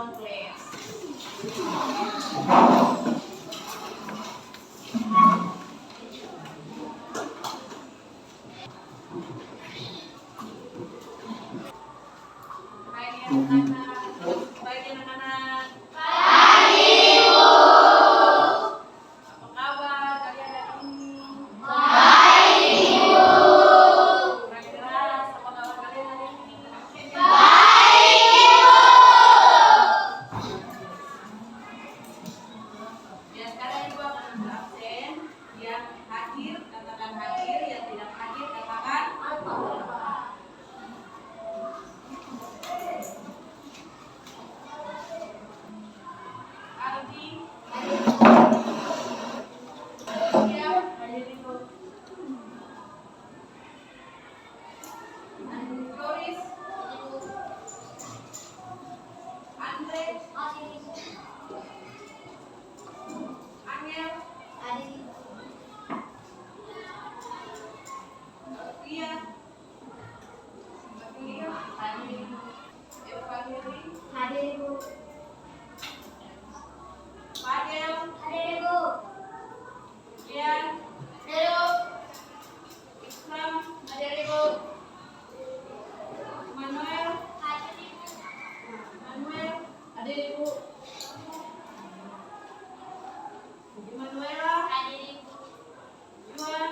down, please. Baik anak-anak. Apa kabar kalian hari ini? Kurang keras. Apa kabar kalian hari ini? Ya, sekarang ibu akan berabsen. Yang hadir katakan hadir, yang tidak hadir katakan Aldi. Ya, hadir ibu. Doris. Andre. Angel. Lia. Lia. Hadir. Evangeline. Fadel. Lian. Islam. Manuel. Manuela. Juan.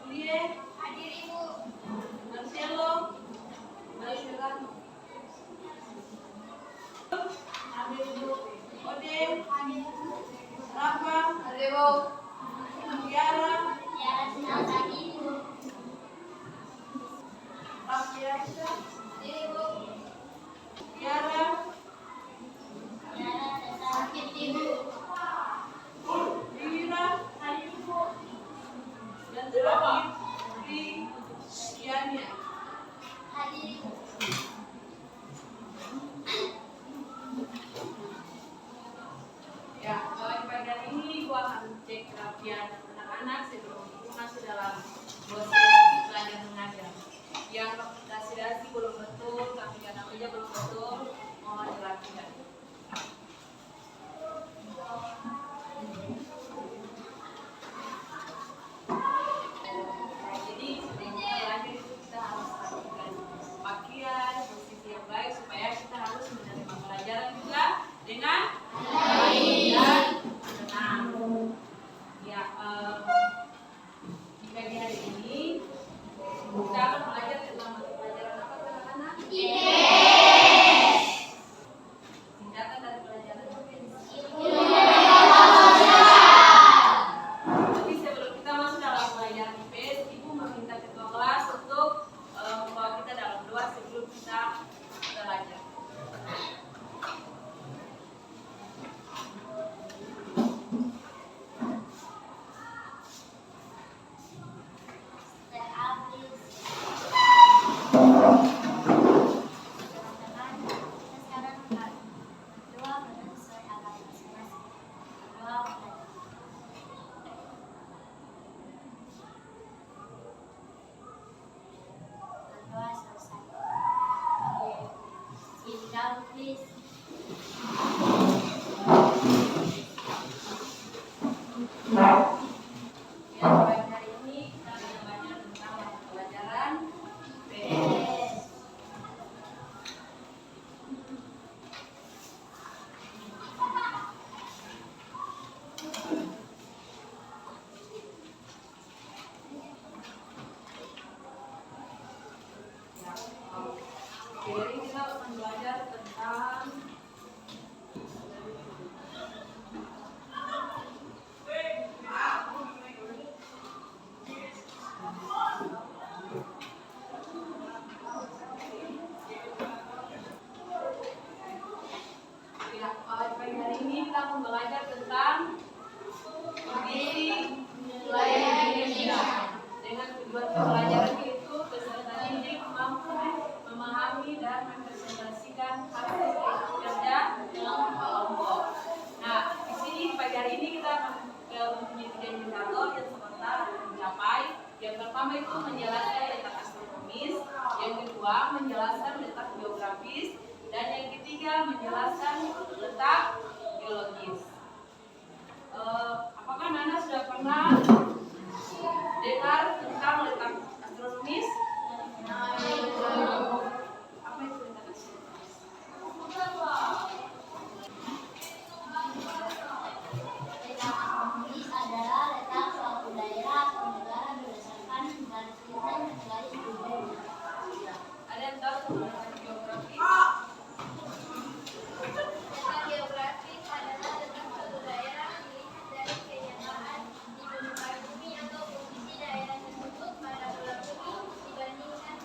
Juliet. Marcelo. Marcelano. Odem. Rafa. Tiara. Rafiasa. Tiara. Lira. Dan terakhir Kristiania. Ya, di pagi hari ini gua akan cek kerapian anak-anak sebelum ibu masuk dalam proses belajar mengajar. Yang dasi-dasi belum betul, kaki-kakinya belum betul, mohon dilakukan. Jadi sebelum belajar itu kita harus lakukan pakaian, posisi yang baik supaya kita harus menerima pelajaran juga dengan baik dan tenang. Ya, di pagi hari ini kita akan belajar tentang mata pelajaran apa anak-anak? Singkatan dari pelajaran Tapi sebelum kita masuk dalam pelajaran IPS, ibu meminta ketua kelas untuk membawa kita dalam doa sebelum kita belajar. Ya, pagi hari ini kita akan belajar tentang mata pelajaran IPS. Ya, jadi kita akan belajar tentang pagi hari ini kita akan belajar tentang kondisi wilayah Indonesia dengan tujuan pembelajaran yaitu peserta didik mampu memahami dan mempresentasikan hasil kerja dalam kelompok. Nah, di sini pagi hari ini kita akan mempunyai 3 indikator yang sementara dicapai. Yang pertama itu menjelaskan letak astronomis, yang kedua menjelaskan letak geografis, dan yang ketiga ketiga menjelaskan letak geologis. Apakah Nana sudah pernah dengar tentang letak astronomis? Apa itu letak astronomis? Letak astronomis adalah letak suatu daerah atau negara berdasarkan garis bintang dan garis bumi. Ada yang tahu tentang letak geografis? Letak geografis adalah letak suatu daerah dilihat dari kenyataan di permukaan bumi atau posisi daerah tersebut pada bola bumi dibandingkan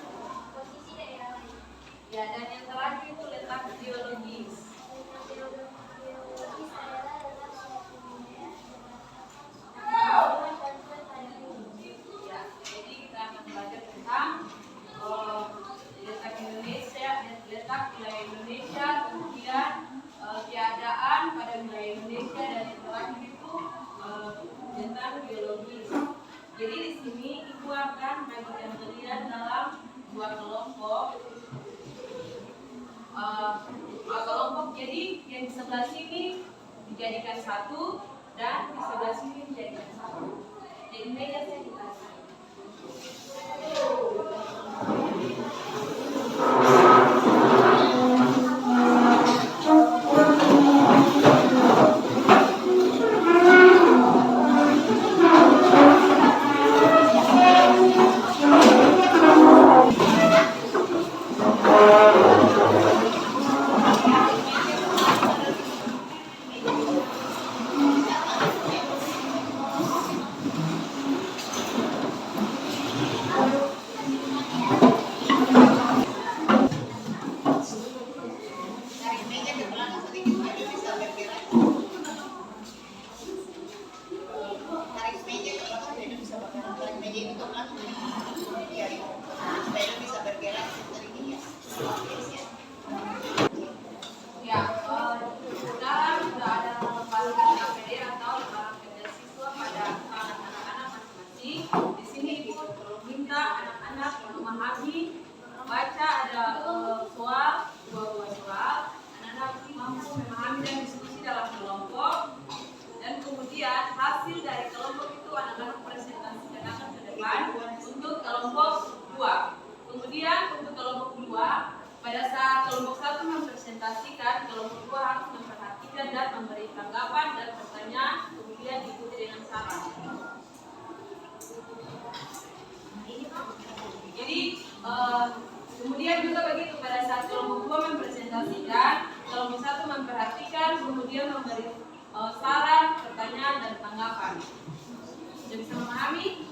posisi daerah lain. Ya, dan yang terakhir itu letak geologis. Letak geologis adalah letak suatu wilayah berdasarkan pada bumi. Ya, jadi kita akan belajar tentang letak Indonesia, letak wilayah Indonesia, kemudian keadaan pada wilayah Indonesia, dan yang terakhir itu tentang geologis. Jadi di sini Ibu akan bagikan kalian dalam dua kelompok. Jadi yang di sebelah sini dijadikan satu dan di sebelah sini dijadikan satu. Jadi meja saya dikasih. Ya, sekarang sudah ada lembaran KPD atau lembaran kerja siswa pada tangan anak-anak masing-masing. Di sini Ibu perlu minta anak-anak memahami, baca ada soal, dua soal. Anak-anak mampu memahami dan diskusi dalam kelompok. Dan kemudian hasil dari kelompok itu anak-anak presentasikan akan ke depan untuk kelompok 2. Kemudian untuk kelompok 2, pada saat kelompok 1 mempresentasikan, kelompok 2 harus memperhatikan dan memberi tanggapan dan pertanyaan, kemudian diikuti dengan saran. Jadi kemudian juga begitu, pada saat kelompok 2 mempresentasikan, kelompok 1 memperhatikan, kemudian memberi saran, pertanyaan, dan tanggapan. Sudah bisa memahami?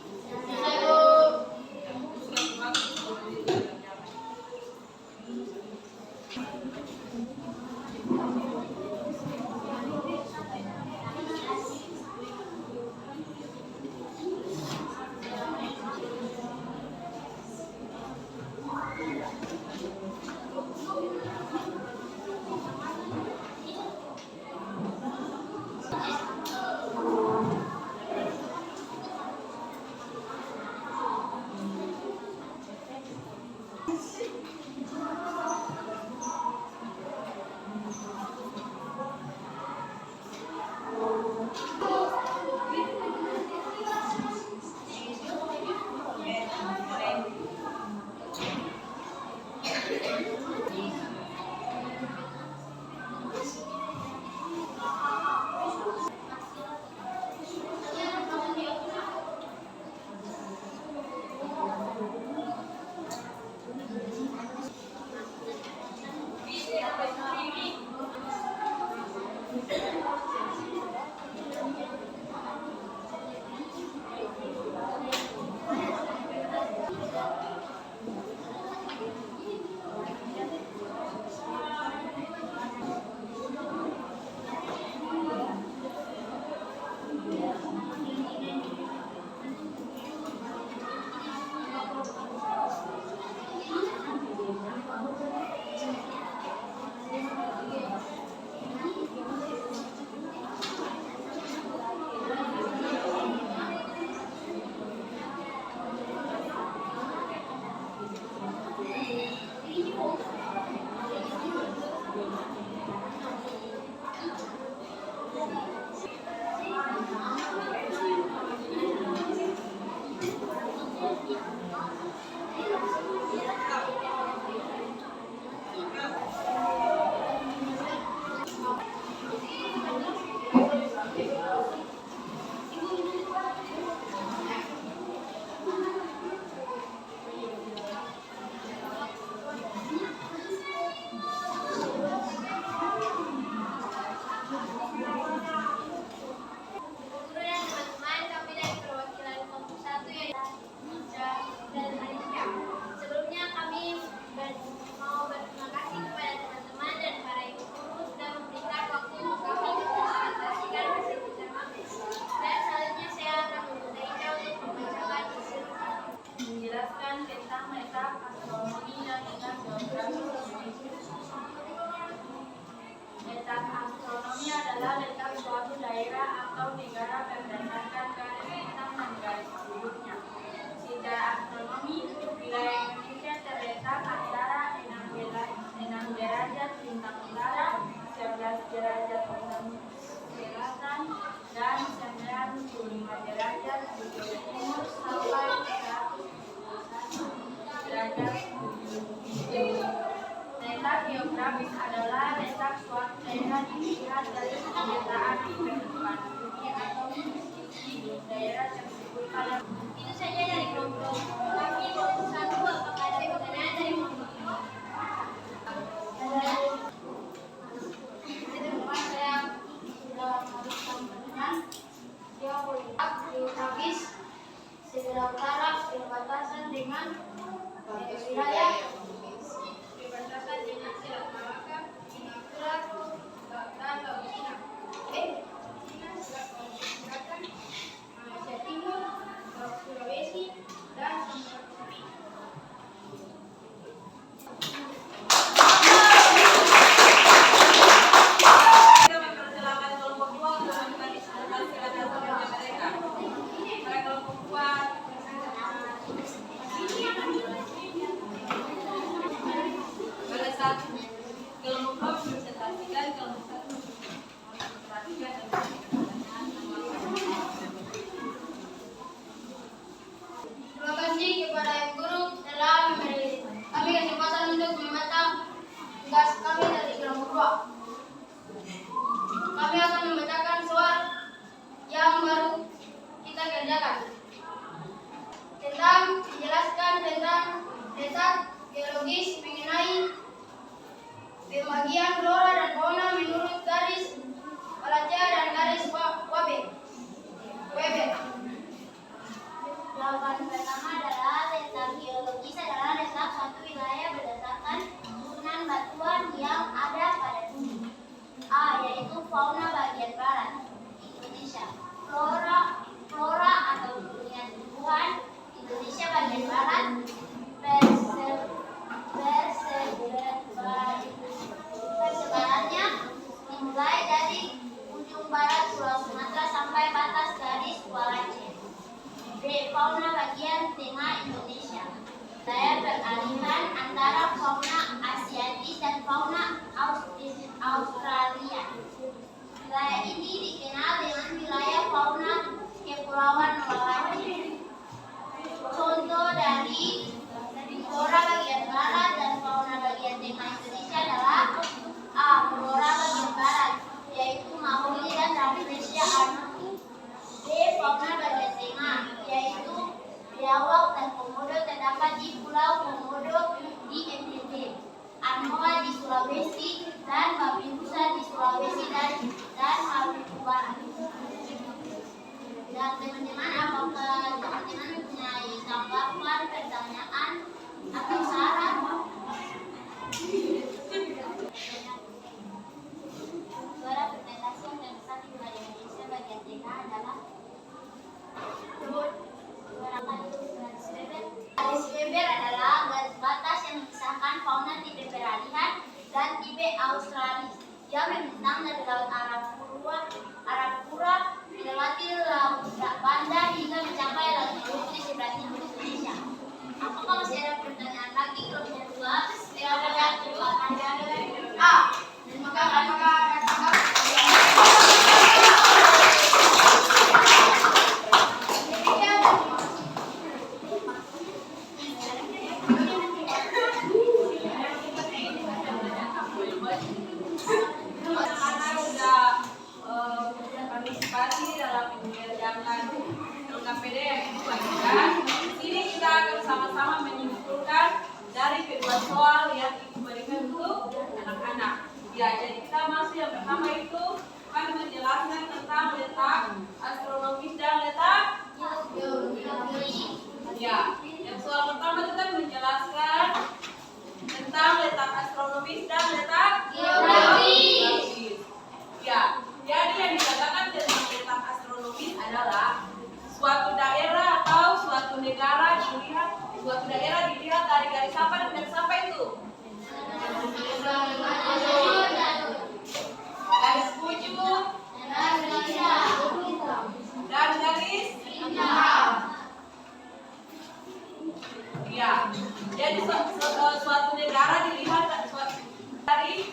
umur sampai 121 derajat. Letak geografis adalah letak suatu daerah dilihat dari pemetaan di kehidupan bumi atau posisi daerah tersebut pada. Itu saja dari kelompok. Kami satu apakah ada pertanyaan dari kelompok ini? Saya sudah melakukan pertanyaan. Dia melihat geografis sebelah utara berbatasan dengan wilayah berbatasan dengan Selat Malaka, Singapura, dan Laut Cina. Cina, Selat Malaysia Selatan, Malaysia Timur, Laut Sulawesi, dan Samudra Pasifik. Kita mempersilakan kelompok 2 untuk menjelaskan hasilnya mereka. Para kelompok 2 pada saat kelompok 2 presentasikan, kelompok 1 memperhatikan dan Terima kasih kepada Ibu Guru telah memberi kami kesempatan untuk membaca tugas kami dari kelompok 2. Kami akan membacakan soal yang baru kita kerjakan tentang menjelaskan tentang letak geologis mengenai pembagian flora dan fauna menurut garis Wallacea dan garis Weber. Jawaban pertama adalah letak geologis adalah letak suatu wilayah berdasarkan susunan batuan yang ada pada bumi. A. Yaitu fauna bagian barat Indonesia. Flora atau dunia tumbuhan Indonesia bagian barat. Persebarannya dimulai dari ujung barat Pulau Sumatera sampai batas garis Wallacea. B. Fauna bagian tengah Indonesia. Wilayah peralihan antara fauna Asiatis dan fauna Australia. Wilayah ini dikenal dengan wilayah fauna Kepulauan Wallacea. Contoh dari flora bagian barat dan fauna bagian tengah Indonesia adalah A. Flora bagian barat, yaitu Mahoni dan Rafflesia arnoti. B. Fauna bagian tengah, yaitu biawak dan komodo terdapat di Pulau Komodo di NTB, Anoa di Sulawesi, dan babi rusa di Sulawesi dan Maluku Barat. Dan teman-teman, apakah teman-teman mempunyai tanggapan, pertanyaan, atau saran? Suara presentasi yang terbesar di wilayah Indonesia bagian tengah adalah garis Weber adalah garis batas yang memisahkan fauna tipe peralihan dan tipe Australis yang membentang dari Laut Arafura melewati Laut Banda hingga mencapai Laut Maluku di sebelah timur Indonesia. Apakah masih ada pertanyaan lagi? Kelompok 2 silakan bertanya. A. Apakah ada tanggapan? partisipasi dalam mengerjakan LKPD yang dibagikan. Di sini kita akan sama-sama menyimpulkan dari kedua soal yang diberikan untuk anak-anak. Ya, jadi kita masuk yang pertama itu akan menjelaskan tentang letak astronomis dan letak geografis. Ya, yang soal pertama itu kan menjelaskan tentang letak astronomis dan letak geografis. Ya, jadi yang dikatakan tentang letak astronomis adalah suatu daerah atau suatu negara dilihat dari garis apa dan garis apa itu? Garis ujung dan garis ya. Jadi suatu negara dilihat dari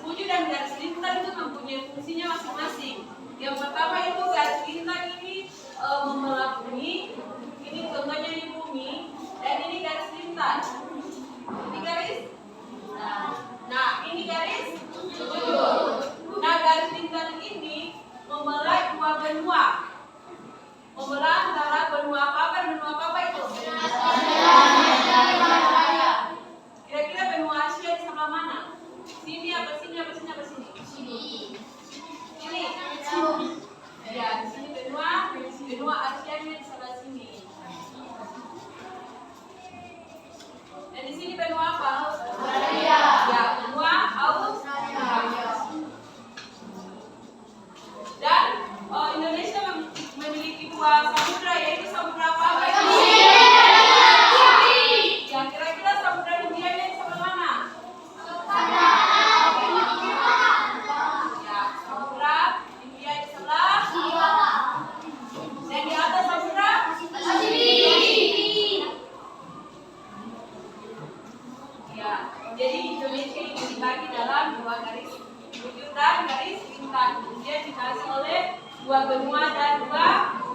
bujur dan garis lintang itu mempunyai fungsinya masing-masing. Yang pertama itu garis lintang ini membelah bumi. Ini contohnya di bumi, dan ini garis lintang. Ini garis. Nah, ini garis bujur. Nah, garis lintang ini membelah dua benua. Membelah antara benua apa dan benua apa itu? Kira-kira benua Asia di sebelah mana? Sini apa sini apa sini apa sini? Sini. Ya, di sini benua Asia di sebelah sini. Dan di sini benua apa? Australia. Ya, benua Australia. Dan Indonesia memiliki dua samudra, yaitu samudra apa? Ya, kira-kira samudra Hindia di sebelah mana? Ya, samudra Hindia di sebelah. Dan di atas samudra ya, jadi Indonesia ini dibagi dalam dua garis bujur dan garis lintang. Kemudian dikasih oleh dua benua dan dua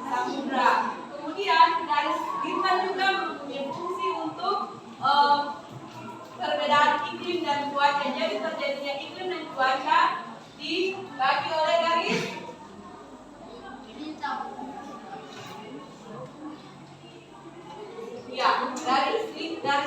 samudra. Kemudian garis lintang juga mempunyai fungsi untuk perbedaan iklim dan cuaca. Jadi terjadinya iklim dan cuaca dibagi oleh garis lintang. Ya, garis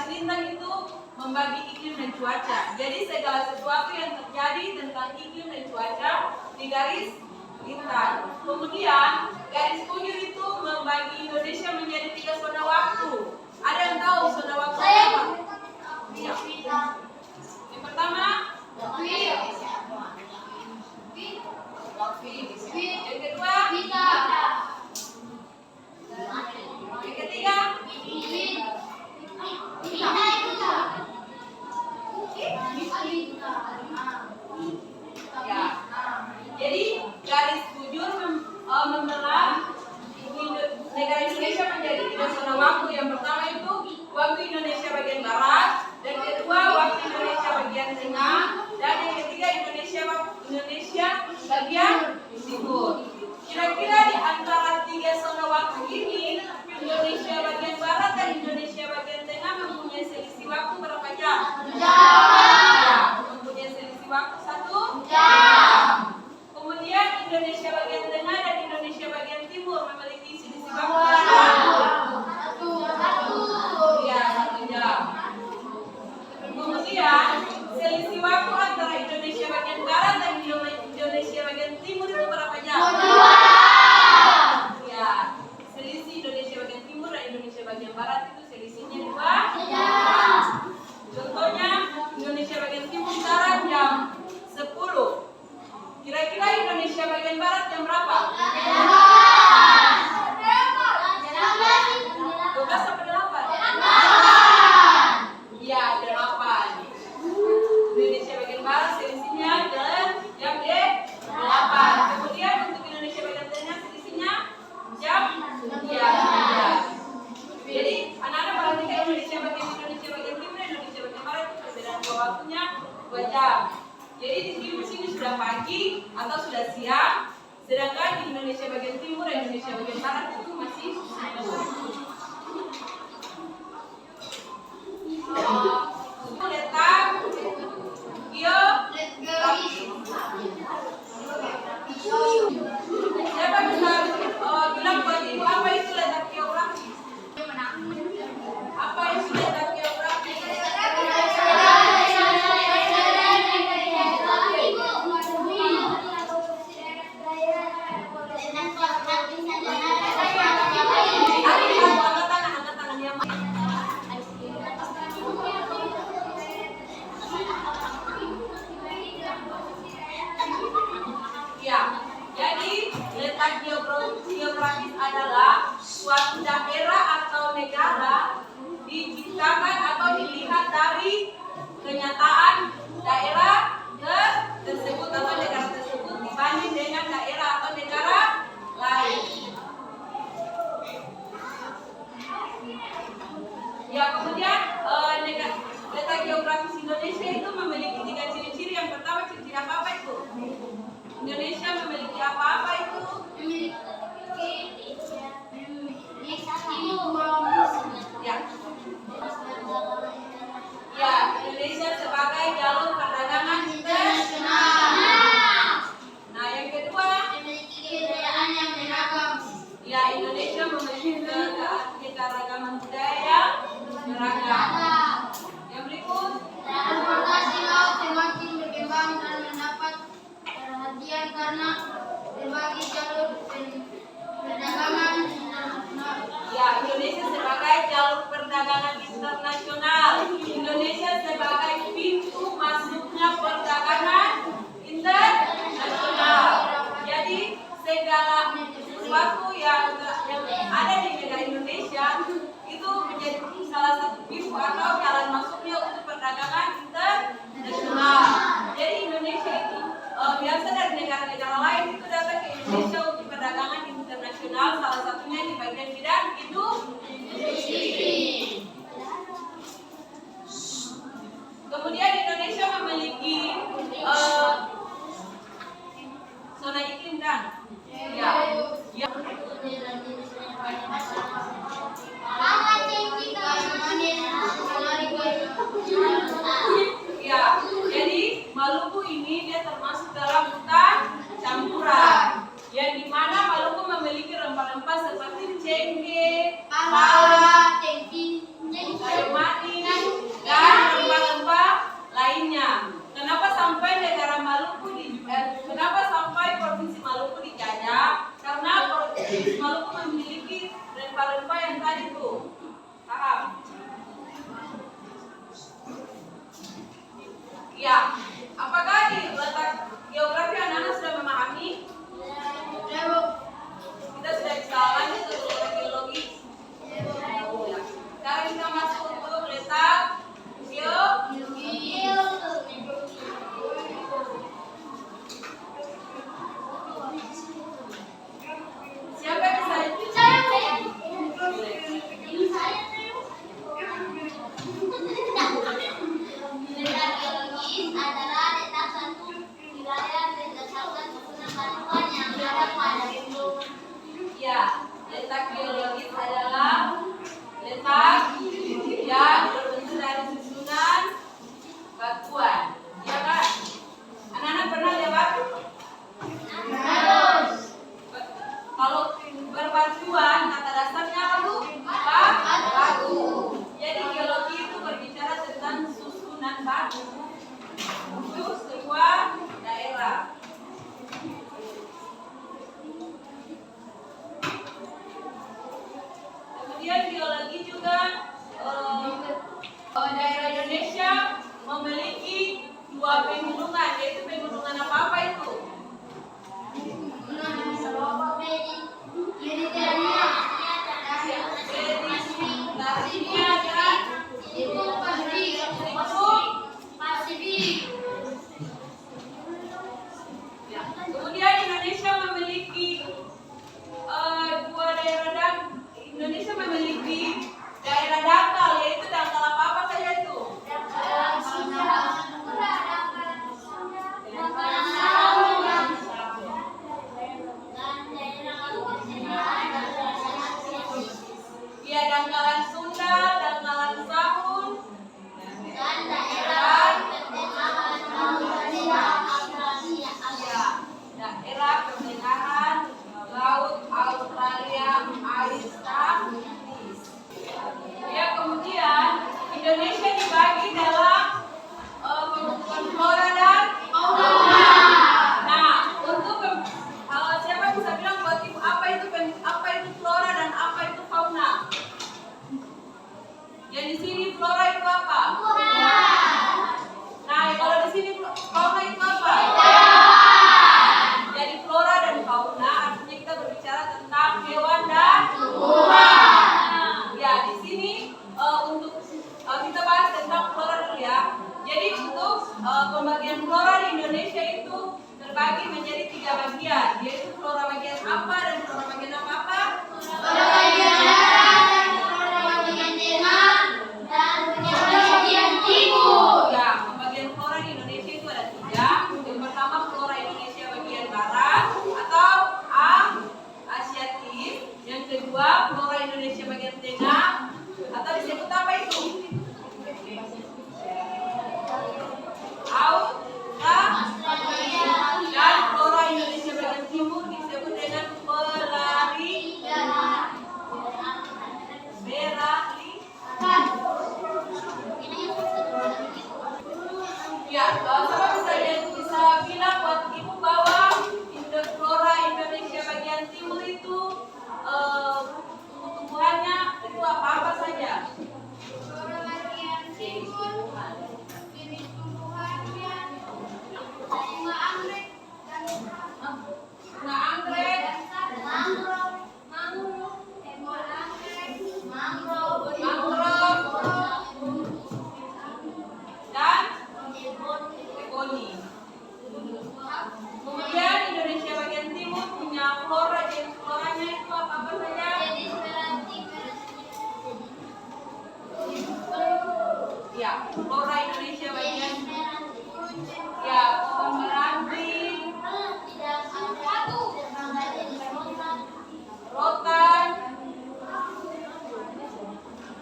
lintang itu membagi iklim dan cuaca. Jadi segala sesuatu yang terjadi tentang iklim dan cuaca di garis lintang. Kemudian garis bujur itu membagi Indonesia menjadi 3 zona waktu. Ada yang tahu zona waktu apa? Ya. Yang pertama, yang kedua, yang ketiga, ya. Jadi garis bujur membelah negara Indonesia menjadi 3 zona waktu. Yang pertama itu waktu Indonesia bagian barat, dan kedua waktu Indonesia bagian tengah, dan yang ketiga Indonesia bagian timur. Kira-kira di antara 3 zona waktu ini, Indonesia bagian barat dan Indonesia bagian tengah mempunyai selisih waktu berapa jam? Ya, mempunyai selisih waktu 1 jam. Kemudian Indonesia bagian tengah dan Indonesia bagian timur memiliki selisih waktu berapa? 1 ya, 1 jam. Kemudian selisih waktu antara Indonesia bagian barat dan Indonesia bagian timur itu berapa jam? 2 ya. Selisih Indonesia bagian timur dan Indonesia bagian barat itu selisihnya 2 jam. Contohnya Indonesia bagian timur sekarang jam 10. Kira-kira Indonesia bagian barat jam berapa? 12 sampai 8? Iya, 8. Indonesia bagian barat selisihnya jam 8. Kemudian untuk Indonesia bagian tengah selisihnya jam 3. Jadi anak-anak perhatikan Indonesia bagian timur dan Indonesia bagian barat itu perbedaan waktunya 2 jam. Jadi di timur sini sudah pagi atau sudah siang, sedangkan di Indonesia bagian timur dan Indonesia bagian barat itu masih letak geografi. Siapa bisa bilang buat ibu apa itu letak geografi? Apa itu letak geografi? Angkat tangan yang sesuatu yang ada di negara Indonesia itu menjadi salah satu pintu atau jalan masuknya untuk perdagangan internasional. Jadi Indonesia itu biasa dari negara-negara lain itu datang ke Indonesia untuk perdagangan internasional, salah satunya di bagian bidang industri. Kemudian Indonesia memiliki zona iklim kan? Ya. Ya. Ya, jadi Maluku ini dia termasuk dalam hutan campuran, yang dimana Maluku memiliki rempah-rempah seperti cengkeh, pala, kayu manis, dan rempah-rempah lainnya. Kenapa sampai negara Maluku kenapa sampai provinsi Maluku dijajah? Karena provinsi Maluku memiliki rempah-rempah yang tadi tuh. Paham? Ya. Apakah di letak geografi anak-anak sudah memahami? Kita sudah bisa lanjut ke letak geologi. Sekarang kita masuk untuk letak geologi. Siapa yang bisa? Letak geologis adalah letak suatu wilayah berdasarkan susunan batuan yang ada pada bumi. Ya, letak geologis adalah letak yang berbentuk dari susunan batuan. Ya kan? Anak-anak pernah lihat batu? Kalau berbatuan, kata dasarnya apa bu? Batu. Jadi geologi itu berbicara tentang susunan batu untuk sebuah daerah. Kemudian geologi juga daerah Indonesia memiliki dua pegunungan, yaitu pegunungan apa itu? Kemudian Indonesia memiliki Indonesia memiliki daerah dangkal, yaitu dangkal apa saja itu? Ya, dangkalan Sunda, dangkalan Sahun, dan daerah pertengahan laut Australia, Arktis. Ya, kemudian Indonesia dibagi dalam pembentukan flora dan fauna. Nah, untuk siapa bisa bilang buat ibu apa itu flora dan apa itu fauna? Yang di sini flora itu apa? Nah, kalau di sini fauna itu apa? Jadi flora dan fauna artinya kita berbicara tentang hewan dan tumbuhan. Ya, di sini untuk kita bahas tentang flora dulu ya. Jadi untuk pembagian flora di Indonesia itu terbagi menjadi 3 bagian, yaitu flora bagian apa dan flora bagian apa? Flora bagian darat, flora bagian tengah, dan flora bagian timur. Ya, pembagian flora di Indonesia itu ada 3. Yang pertama flora Indonesia bagian barat atau Asiatis. Yang kedua flora Indonesia bagian tengah atau disebut apa itu? Australia. Dan flora Indonesia bagian timur disebut dengan Ya, sama bisa bilang buat ibu bahwa flora Indonesia bagian timur itu tumbuhannya itu apa saja? Flora bagian timur, jenis tumbuhannya bunga anggrek dan Bunga anggrek, mangrove zirconi. Kemudian Indonesia bagian timur punya flora, jenis floranya itu apa saja? Jenis meranti, Ya, flora Indonesia bagian jenis meranti. ya pohon meranti, Tidak ada jenis rotan. rotan,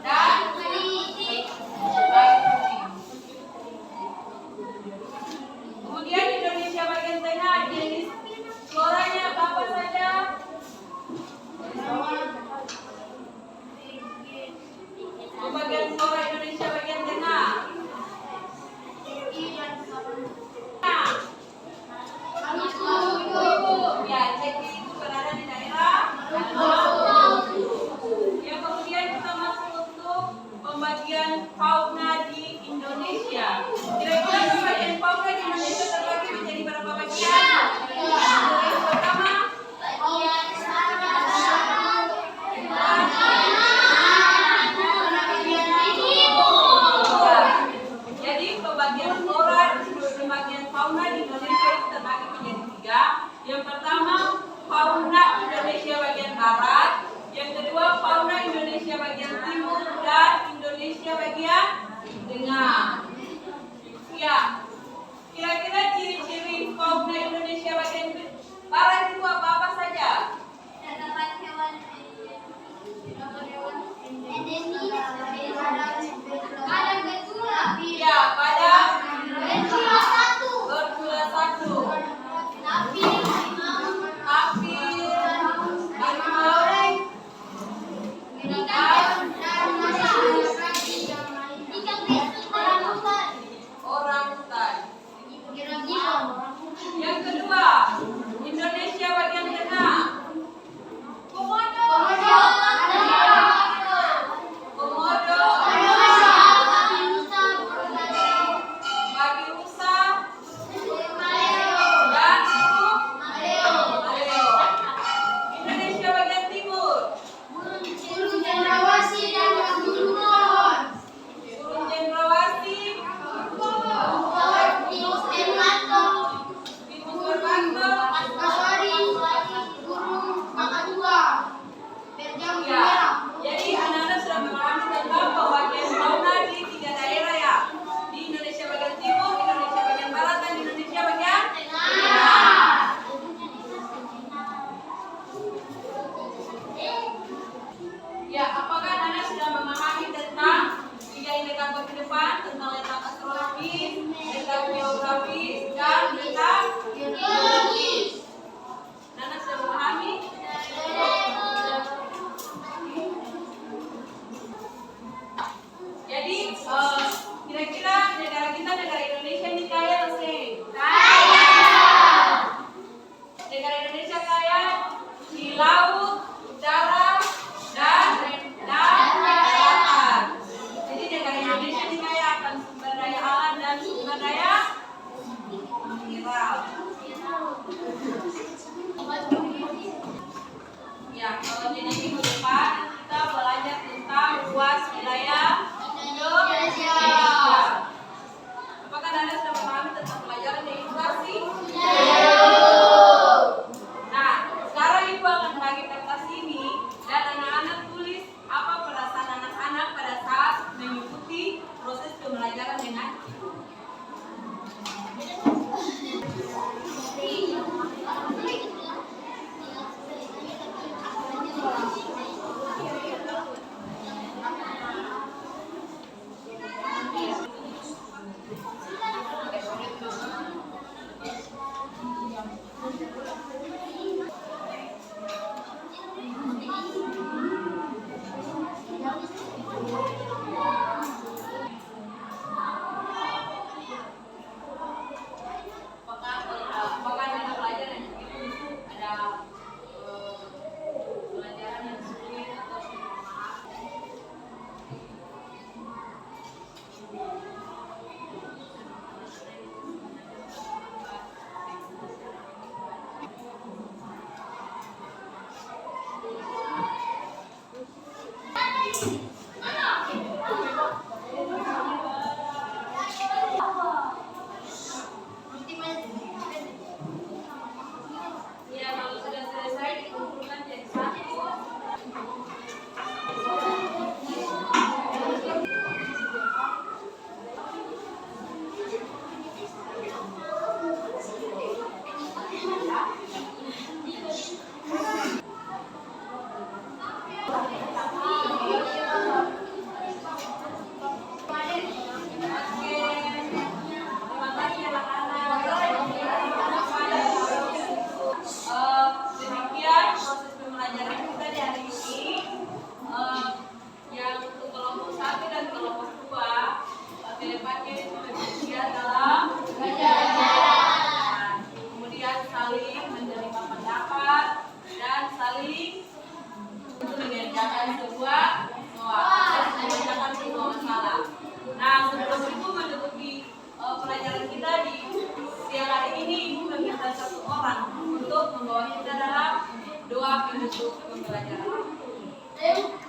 dan Kritik. kayu putih. Kemudian Indonesia bagian tengah jenis floranya apa saja? Bagian flora Indonesia bagian tengah salah satu orang untuk membawa kita dalam doa penutup pembelajaran. Ayo